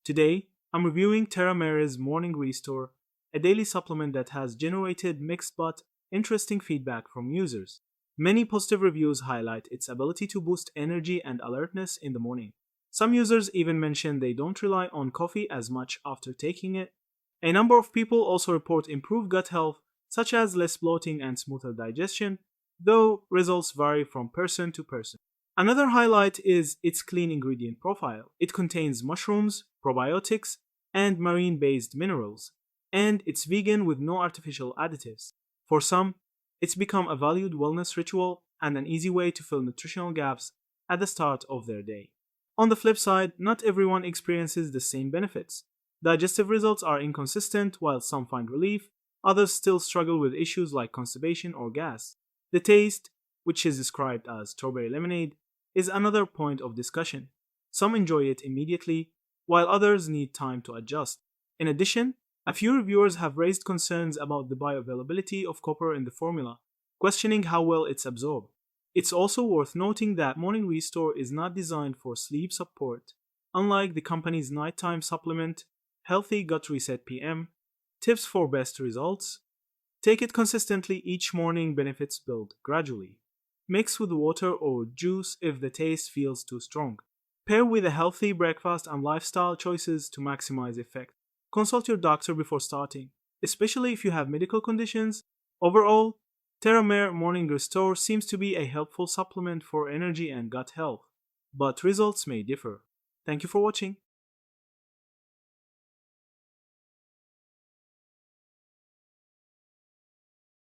Today, I'm reviewing Terra Mare's Morning Restore, a daily supplement that has generated mixed but interesting feedback from users. Many positive reviews highlight its ability to boost energy and alertness in the morning. Some users even mention they don't rely on coffee as much after taking it. A number of people also report improved gut health, such as less bloating and smoother digestion, though results vary from person to person. Another highlight is its clean ingredient profile. It contains mushrooms, probiotics, and marine based minerals, and it's vegan with no artificial additives. For some, it's become a valued wellness ritual and an easy way to fill nutritional gaps at the start of their day. On the flip side, not everyone experiences the same benefits. Digestive results are inconsistent, while some find relief, others still struggle with issues like constipation or gas. The taste, which is described as strawberry lemonade, is another point of discussion. Some enjoy it immediately, while others need time to adjust. In addition, a few reviewers have raised concerns about the bioavailability of copper in the formula, questioning how well it's absorbed. It's also worth noting that Morning Restore is not designed for sleep support. Unlike the company's nighttime supplement, Healthy Gut Reset PM, tips for best results. Take it consistently each morning, benefits build gradually. Mix with water or juice if the taste feels too strong. Pair with a healthy breakfast and lifestyle choices to maximize effect. Consult your doctor before starting, especially if you have medical conditions. Overall, Terra Mare Morning Restore seems to be a helpful supplement for energy and gut health, but results may differ. Thank you for watching.